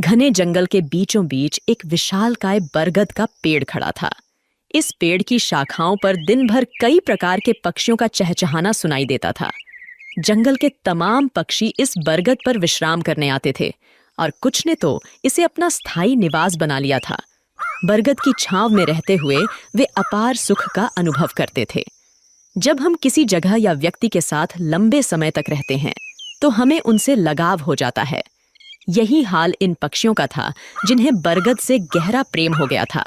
घने जंगल के बीचों बीच एक विशालकाय बरगद का पेड़ खड़ा था। इस पेड़ की शाखाओं पर दिन भर कई प्रकार के पक्षियों का चहचहाना सुनाई देता था। जंगल के तमाम पक्षी इस बरगद पर विश्राम करने आते थे और कुछ ने तो इसे अपना स्थायी निवास बना लिया था। बरगद की छांव में रहते हुए वे अपार सुख का अनुभव करते थे। जब हम किसी जगह या व्यक्ति के साथ लंबे समय तक रहते हैं तो हमें उनसे लगाव हो जाता है। यही हाल इन पक्षियों का था जिन्हें बरगद से गहरा प्रेम हो गया था।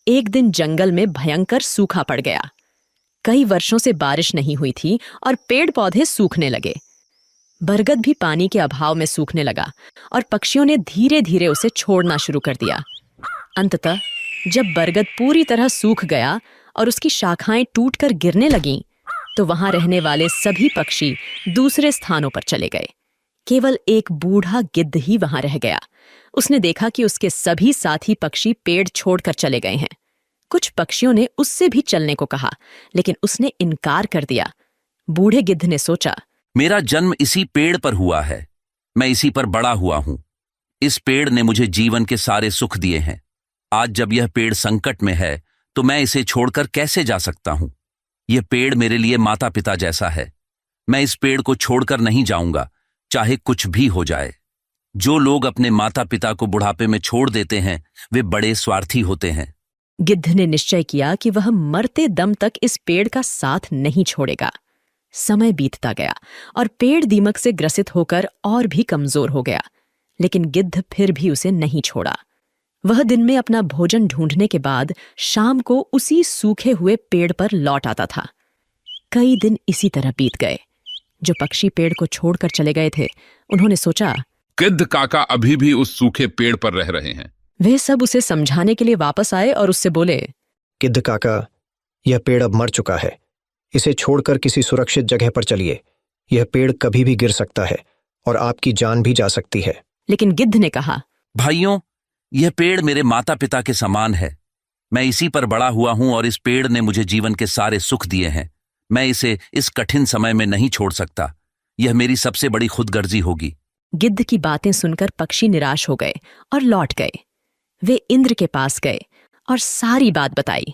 एक दिन जंगल में भयंकर सूखा पड़ गया। कई वर्षों से बारिश नहीं हुई थी और पेड़ पौधे सूखने लगे। बरगद भी पानी के अभाव में सूखने लगा और पक्षियों ने धीरे धीरे उसे छोड़ना शुरू कर दिया। अंततः जब बरगद पूरी तरह सूख गया और उसकी शाखाएं टूटकर गिरने लगीं, तो वहां रहने वाले सभी पक्षी दूसरे स्थानों पर चले गए। केवल एक बूढ़ा गिद्ध ही वहां रह गया। उसने देखा कि उसके सभी साथी पक्षी पेड़ छोड़कर चले गए हैं। कुछ पक्षियों ने उससे भी चलने को कहा, लेकिन उसने इनकार कर दिया। बूढ़े गिद्ध ने सोचा, मेरा जन्म इसी पेड़ पर हुआ है, मैं इसी पर बड़ा हुआ हूं। इस पेड़ ने मुझे जीवन के सारे सुख दिए हैं। आज जब यह पेड़ संकट में है तो मैं इसे छोड़कर कैसे जा सकता हूं। यह पेड़ मेरे लिए माता पिता जैसा है। मैं इस पेड़ को छोड़कर नहीं जाऊंगा, चाहे कुछ भी हो जाए। जो लोग अपने माता पिता को बुढ़ापे में छोड़ देते हैं वे बड़े स्वार्थी होते हैं। गिद्ध ने निश्चय किया कि वह मरते दम तक इस पेड़ का साथ नहीं छोड़ेगा। समय बीतता गया और पेड़ दीमक से ग्रसित होकर और भी कमजोर हो गया, लेकिन गिद्ध फिर भी उसे नहीं छोड़ा। वह दिन में अपना भोजन ढूंढने के बाद शाम को उसी सूखे हुए पेड़ पर लौट आता था। कई दिन इसी तरह बीत गए। जो पक्षी पेड़ को छोड़कर चले गए थे, उन्होंने सोचा, गिद्ध काका अभी भी उस सूखे पेड़ पर रह रहे हैं। वे सब उसे समझाने के लिए वापस आए और उससे बोले, गिद्ध काका, यह पेड़ अब मर चुका है। इसे छोड़कर किसी सुरक्षित जगह पर चलिए। यह पेड़ कभी भी गिर सकता है और आपकी जान भी जा सकती है। लेकिन गिद्ध ने कहा, भाइयों, यह पेड़ मेरे माता पिता के समान है। मैं इसी पर बड़ा हुआ हूं और इस पेड़ ने मुझे जीवन के सारे सुख दिए हैं। मैं इसे इस कठिन समय में नहीं छोड़ सकता। यह मेरी सबसे बड़ी खुदगर्जी होगी। गिद्ध की बातें सुनकर पक्षी निराश हो गए और लौट गए। वे इंद्र के पास गए और सारी बात बताई।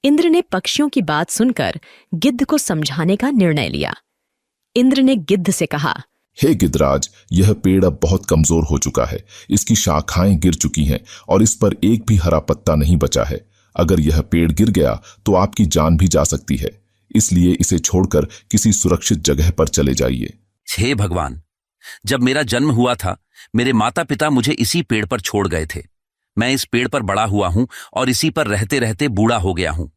इंद्र ने पक्षियों की बात सुनकर गिद्ध को समझाने का निर्णय लिया। इंद्र ने गिद्ध से कहा, हे गिद्धराज, यह पेड़ अब बहुत कमजोर हो चुका है। इसकी शाखाएं गिर चुकी हैं और इस पर एक भी हरा पत्ता नहीं बचा है। अगर यह पेड़ गिर गया तो आपकी जान भी जा सकती है। इसलिए इसे छोड़कर किसी सुरक्षित जगह पर चले जाइए। हे भगवान, जब मेरा जन्म हुआ था मेरे माता पिता मुझे इसी पेड़ पर छोड़ गए थे। मैं इस पेड़ पर बड़ा हुआ हूं और इसी पर रहते रहते बूढ़ा हो गया हूं।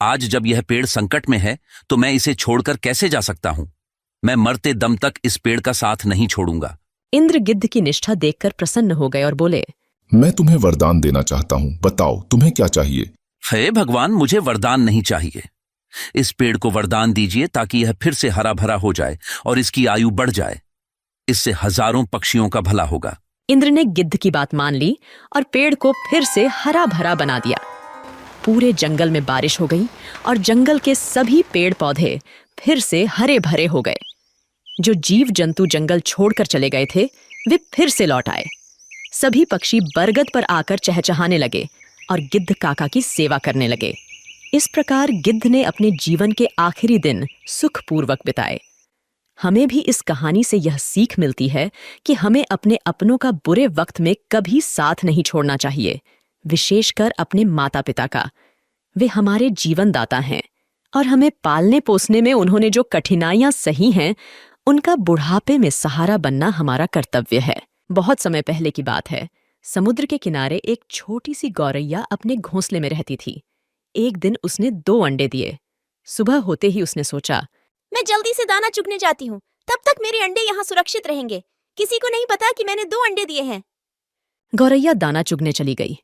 आज जब यह पेड़ संकट में है तो मैं इसे छोड़कर कैसे जा सकता हूं। मैं मरते दम तक इस पेड़ का साथ नहीं छोड़ूंगा। इंद्र गिद्ध की निष्ठा देखकर प्रसन्न हो गए और बोले, मैं तुम्हें वरदान देना चाहता हूं। बताओ तुम्हें क्या चाहिए। हे भगवान, मुझे वरदान नहीं चाहिए। इस पेड़ को वरदान दीजिए ताकि यह फिर से हरा भरा हो जाए और इसकी आयु बढ़ जाए। इससे हजारों पक्षियों का भला होगा। इंद्र ने गिद्ध की बात मान ली और पेड़ को फिर से हरा भरा बना दिया। पूरे जंगल में बारिश हो गई और जंगल के सभी पेड़ पौधे फिर से हरे भरे हो गए। जो जीव जंतु जंगल छोड़कर चले गए थे वे फिर से लौट आए। सभी पक्षी बरगद पर आकर चहचहाने लगे और गिद्ध काका की सेवा करने लगे। इस प्रकार गिद्ध ने अपने जीवन के आखिरी दिन सुखपूर्वक बिताए। हमें भी इस कहानी से यह सीख मिलती है कि हमें अपने अपनों का बुरे वक्त में कभी साथ नहीं छोड़ना चाहिए, विशेषकर अपने माता पिता का। वे हमारे जीवन दाता हैं और हमें पालने पोसने में उन्होंने जो कठिनाइयां सही हैं, उनका बुढ़ापे में सहारा बनना हमारा कर्तव्य है। बहुत समय पहले की बात है। समुद्र के किनारे एक छोटी सी गौरैया अपने घोंसले में रहती थी। एक दिन उसने 2 अंडे दिए। सुबह होते ही उसने सोचा, मैं जल्दी से दाना चुगने जाती हूँ, तब तक मेरे अंडे यहाँ सुरक्षित रहेंगे। किसी को नहीं पता कि मैंने 2 अंडे दिए हैं। गौरैया दाना चुगने चली गई।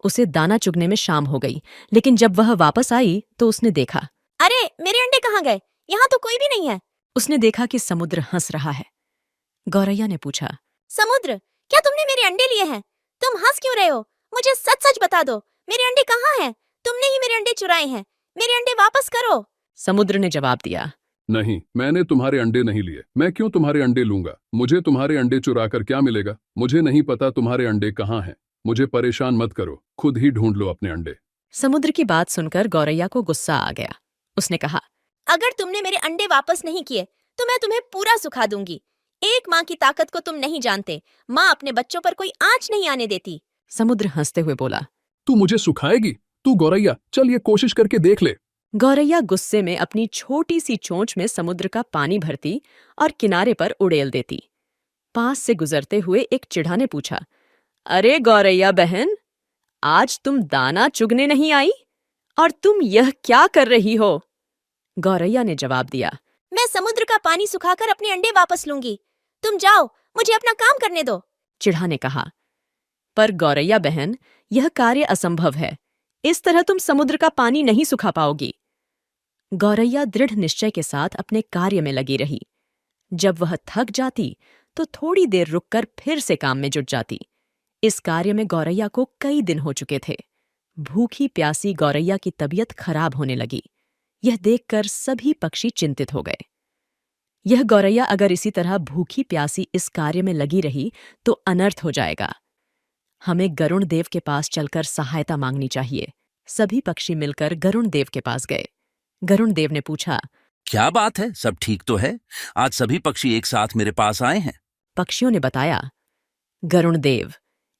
उसे दाना चुगने में शाम हो गई, लेकिन जब वह वापस आई तो उसने देखा, अरे, मेरे अंडे कहाँ गए? यहाँ तो कोई भी नहीं है। उसने देखा कि समुद्र हंस रहा है। गौरैया ने पूछा, समुद्र, क्या तुमने मेरे अंडे लिए हैं? तुम हंस क्यों रहे हो? मुझे सच सच बता दो, मेरे अंडे कहाँ हैं? तुमने ही मेरे अंडे चुराए हैं। मेरे अंडे वापस करो। समुद्र ने जवाब दिया, नहीं, मैंने तुम्हारे अंडे नहीं लिए। मैं क्यों तुम्हारे अंडे लूंगा? मुझे तुम्हारे अंडे चुरा कर क्या मिलेगा? मुझे नहीं पता तुम्हारे अंडे कहाँ हैं। मुझे परेशान मत करो, खुद ही ढूंढ लो अपने अंडे। समुद्र की बात सुनकर गौरैया को गुस्सा आ गया। उसने कहा, अगर तुमने मेरे अंडे वापस नहीं किए तो मैं तुम्हें पूरा सुखा दूंगी। एक माँ की ताकत को तुम नहीं जानते। माँ अपने बच्चों पर कोई आंच नहीं आने देती। समुद्र हंसते हुए बोला। तू मुझे सुखाएगी? तू गौरैया, चल ये कोशिश करके देख ले। गौरैया गुस्से में अपनी छोटी सी चोंच में समुद्र का पानी भरती और किनारे पर उड़ेल देती। पास से गुजरते हुए एक चिढ़ा ने पूछा, अरे गौरैया बहन, आज तुम दाना चुगने नहीं आई? और तुम यह क्या कर रही हो? गौरैया ने जवाब दिया, मैं समुद्र का पानी सुखाकर अपने अंडे वापस लूंगी। तुम जाओ, मुझे अपना काम करने दो। चिढ़ा ने कहा, पर गौरैया बहन, यह कार्य असंभव है। इस तरह तुम समुद्र का पानी नहीं सुखा पाओगी। गौरैया दृढ़ निश्चय के साथ अपने कार्य में लगी रही। जब वह थक जाती तो थोड़ी देर रुककर फिर से काम में जुट जाती। इस कार्य में गौरैया को कई दिन हो चुके थे। भूखी प्यासी गौरैया की तबीयत खराब होने लगी। यह देखकर सभी पक्षी चिंतित हो गए। यह गौरैया अगर इसी तरह भूखी प्यासी इस कार्य में लगी रही तो अनर्थ हो जाएगा। हमें गरुण देव के पास चलकर सहायता मांगनी चाहिए। सभी पक्षी मिलकर गरुण देव के पास गए। गरुण देव ने पूछा, क्या बात है, सब ठीक तो है? आज सभी पक्षी एक साथ मेरे पास आए हैं। पक्षियों ने बताया, गरुण देव,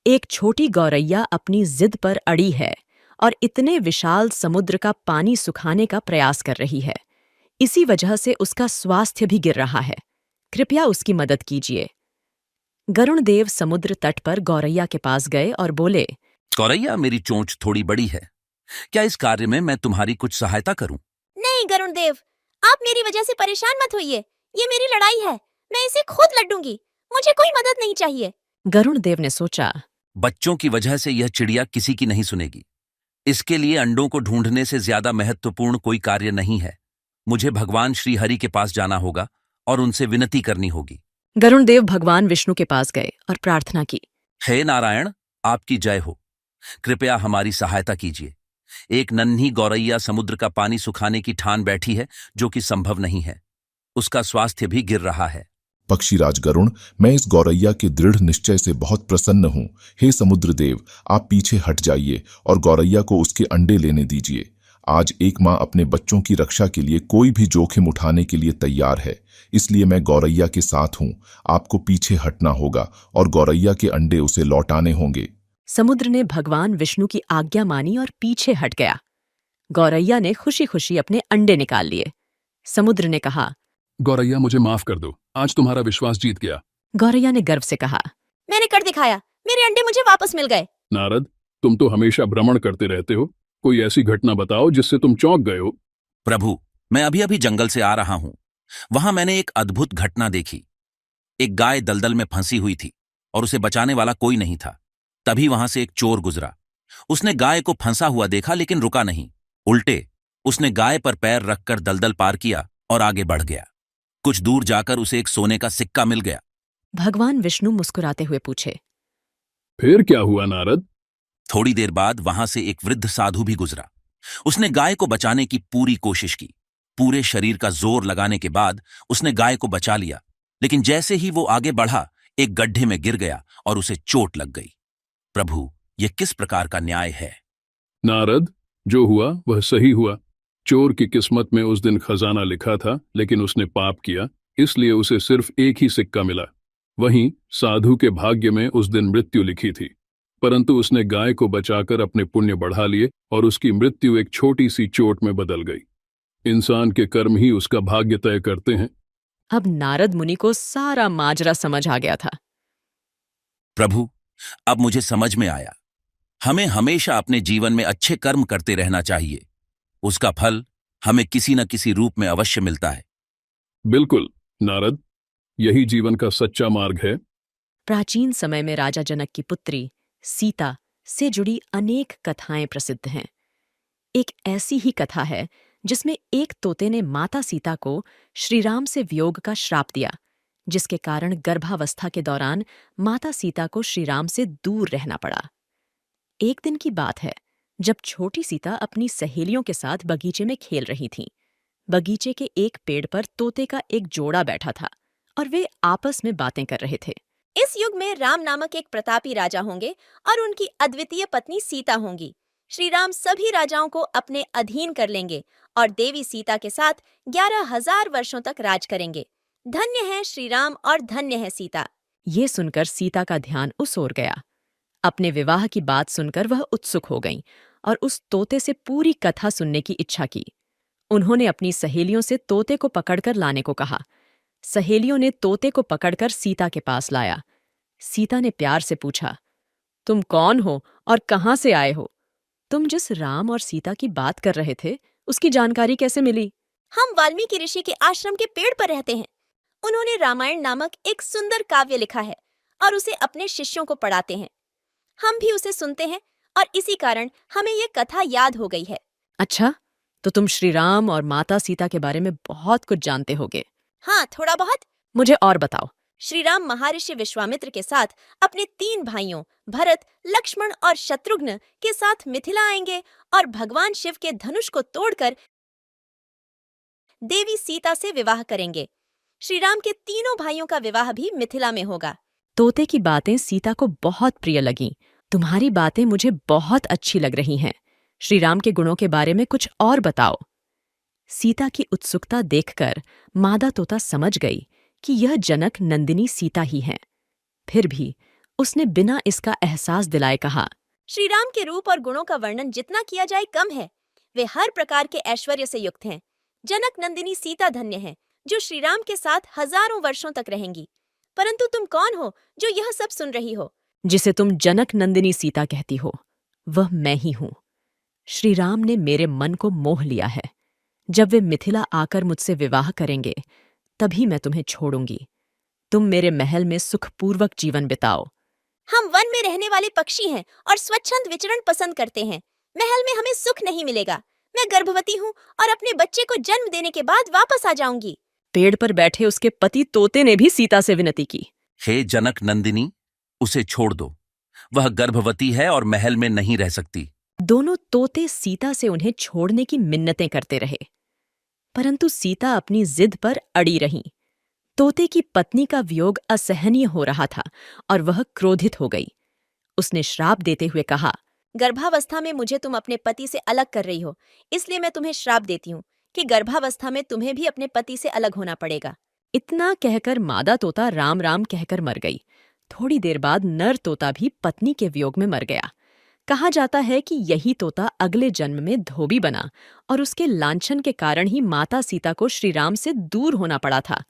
एक छोटी गौरैया अपनी जिद पर अड़ी है और इतने विशाल समुद्र का पानी सुखाने का प्रयास कर रही है। इसी वजह से उसका स्वास्थ्य भी गिर रहा है। कृपया उसकी मदद कीजिए। गरुण देव समुद्र तट पर गौरैया के पास गए और बोले, गौरैया, मेरी चोंच थोड़ी बड़ी है। क्या इस कार्य में मैं तुम्हारी कुछ सहायता करूं? नहीं गरुण देव, आप मेरी वजह से परेशान मत होइए। ये मेरी लड़ाई है, मैं इसे खुद लड़ूंगी। मुझे कोई मदद नहीं चाहिए। गरुण देव ने सोचा, बच्चों की वजह से यह चिड़िया किसी की नहीं सुनेगी। इसके लिए अंडों को ढूंढने से ज्यादा महत्वपूर्ण कोई कार्य नहीं है। मुझे भगवान श्री हरि के पास जाना होगा और उनसे विनती करनी होगी। गरुण देव भगवान विष्णु के पास गए और प्रार्थना की, हे नारायण, आपकी जय हो। कृपया हमारी सहायता कीजिए। एक नन्ही गौरैया समुद्र का पानी सुखाने की ठान बैठी है, जो कि संभव नहीं है। उसका स्वास्थ्य भी गिर रहा है। पक्षीराज गरुण, मैं इस गौरैया के दृढ़ निश्चय से बहुत प्रसन्न हूँ। हे समुद्र देव, आप पीछे हट जाइए और गौरैया को उसके अंडे लेने दीजिए। आज एक माँ अपने बच्चों की रक्षा के लिए कोई भी जोखिम उठाने के लिए तैयार है, इसलिए मैं गौरैया के साथ हूँ। आपको पीछे हटना होगा और गौरैया के अंडे उसे लौटाने होंगे। समुद्र ने भगवान विष्णु की आज्ञा मानी और पीछे हट गया। गौरैया ने खुशी खुशी अपने अंडे निकाल लिए। समुद्र ने कहा, गौरैया, मुझे माफ कर दो, आज तुम्हारा विश्वास जीत गया। गौरैया ने गर्व से कहा, मैंने कर दिखाया, मेरे अंडे मुझे वापस मिल गए। नारद, तुम तो हमेशा भ्रमण करते रहते हो। कोई ऐसी घटना बताओ जिससे तुम चौंक गए हो। प्रभु, मैं अभी अभी जंगल से आ रहा हूं। वहां मैंने एक अद्भुत घटना देखी। एक गाय दलदल में फंसी हुई थी और उसे बचाने वाला कोई नहीं था। तभी वहां से एक चोर गुजरा। उसने गाय को फंसा हुआ देखा, लेकिन रुका नहीं। उल्टे उसने गाय पर पैर रखकर दलदल पार किया और आगे बढ़ गया। कुछ दूर जाकर उसे एक सोने का सिक्का मिल गया। भगवान विष्णु मुस्कुराते हुए पूछे, फिर क्या हुआ नारद? थोड़ी देर बाद वहां से एक वृद्ध साधु भी गुजरा। उसने गाय को बचाने की पूरी कोशिश की। पूरे शरीर का जोर लगाने के बाद उसने गाय को बचा लिया, लेकिन जैसे ही वो आगे बढ़ा, एक गड्ढे में गिर गया और उसे चोट लग गई। प्रभु, यह किस प्रकार का न्याय है? नारद, जो हुआ वह सही हुआ। चोर की किस्मत में उस दिन खजाना लिखा था, लेकिन उसने पाप किया, इसलिए उसे सिर्फ एक ही सिक्का मिला। वहीं साधु के भाग्य में उस दिन मृत्यु लिखी थी, परंतु उसने गाय को बचाकर अपने पुण्य बढ़ा लिए और उसकी मृत्यु एक छोटी सी चोट में बदल गई। इंसान के कर्म ही उसका भाग्य तय करते हैं। अब नारद मुनि को सारा माजरा समझ आ गया था। प्रभु, अब मुझे समझ में आया। हमें हमेशा अपने जीवन में अच्छे कर्म करते रहना चाहिए। उसका फल हमें किसी न किसी रूप में अवश्य मिलता है। बिल्कुल नारद, यही जीवन का सच्चा मार्ग है। प्राचीन समय में राजा जनक की पुत्री सीता से जुड़ी अनेक कथाएं प्रसिद्ध हैं। एक ऐसी ही कथा है जिसमें एक तोते ने माता सीता को श्रीराम से वियोग का श्राप दिया, जिसके कारण गर्भावस्था के दौरान माता सीता को श्रीराम से दूर रहना पड़ा। एक दिन की बात है, जब छोटी सीता अपनी सहेलियों के साथ बगीचे में खेल रही थीं। बगीचे के एक पेड़ पर तोते का एक जोड़ा बैठा था और वे आपस में बातें कर रहे थे। इस युग में राम नामक एक प्रतापी राजा होंगे और उनकी अद्वितीय पत्नी सीता होंगी। श्री राम सभी राजाओं को अपने अधीन कर लेंगे और देवी सीता के साथ 11,000 वर्षों तक राज करेंगे। धन्य है श्री राम और धन्य है सीता। ये सुनकर सीता का ध्यान उस ओर गया। अपने विवाह की बात सुनकर वह उत्सुक हो गईं और उस तोते से पूरी कथा सुनने की इच्छा की। उन्होंने अपनी सहेलियों से तोते को पकड़कर लाने को कहा। सहेलियों ने तोते को पकड़कर सीता के पास लाया। सीता ने प्यार से पूछा, तुम कौन हो और कहाँ से आए हो? तुम जिस राम और सीता की बात कर रहे थे, उसकी जानकारी कैसे मिली? हम वाल्मीकि ऋषि के आश्रम के पेड़ पर रहते हैं। उन्होंने रामायण नामक एक सुंदर काव्य लिखा है और उसे अपने शिष्यों को पढ़ाते हैं। हम भी उसे सुनते हैं और इसी कारण हमें ये कथा याद हो गई है। अच्छा, तो तुम श्री राम और माता सीता के बारे में बहुत कुछ जानते होगे। हाँ, थोड़ा बहुत। मुझे और बताओ। श्री राम महर्षि विश्वामित्र के साथ अपने 3 भाइयों भरत, लक्ष्मण और शत्रुघ्न के साथ मिथिला आएंगे और भगवान शिव के धनुष को तोड़कर देवी सीता से विवाह करेंगे। श्री राम के तीनों भाइयों का विवाह भी मिथिला में होगा। तोते की बातें सीता को बहुत प्रिय लगीं। तुम्हारी बातें मुझे बहुत अच्छी लग रही हैं। श्री राम के गुणों के बारे में कुछ और बताओ। सीता की उत्सुकता देखकर मादा तोता समझ गई कि यह जनक नंदिनी सीता ही हैं। फिर भी उसने बिना इसका एहसास दिलाए कहा, श्री राम के रूप और गुणों का वर्णन जितना किया जाए कम है। वे हर प्रकार के ऐश्वर्य से युक्त हैं। जनक नंदिनी सीता धन्य है जो श्री राम के साथ हजारों वर्षों तक रहेंगी। परंतु तुम कौन हो जो यह सब सुन रही हो? जिसे तुम जनक नंदिनी सीता कहती हो, वह मैं ही हूं। श्री राम ने मेरे मन को मोह लिया है। जब वे मिथिला आकर मुझसे विवाह करेंगे, तभी मैं तुम्हें छोड़ूंगी। तुम मेरे महल में सुखपूर्वक जीवन बिताओ। हम वन में रहने वाले पक्षी हैं और स्वच्छंद विचरण पसंद करते हैं। महल में हमें सुख नहीं मिलेगा। मैं गर्भवती हूँ और अपने बच्चे को जन्म देने के बाद वापस आ जाऊंगी। पेड़ पर बैठे उसके पति तोते ने भी सीता से विनती की, हे जनक नंदिनी, उसे छोड़ दो। वह गर्भवती है और महल में नहीं रह सकती। दोनों तोते सीता से उन्हें छोड़ने की मिन्नतें करते रहे, परंतु सीता अपनी जिद पर अड़ी रहीं। तोते की पत्नी का वियोग असहनीय हो रहा था और वह क्रोधित हो गई। उसने श्राप देते हुए कहा, गर्भावस्था में मुझे तुम अपने पति से अलग कर रही हो, इसलिए मैं तुम्हें श्राप देती हूँ कि गर्भावस्था में तुम्हें भी अपने पति से अलग होना पड़ेगा। इतना कहकर मादा तोता राम राम कहकर मर गई। थोड़ी देर बाद नर तोता भी पत्नी के वियोग में मर गया। कहा जाता है कि यही तोता अगले जन्म में धोबी बना और उसके लांछन के कारण ही माता सीता को श्री राम से दूर होना पड़ा था।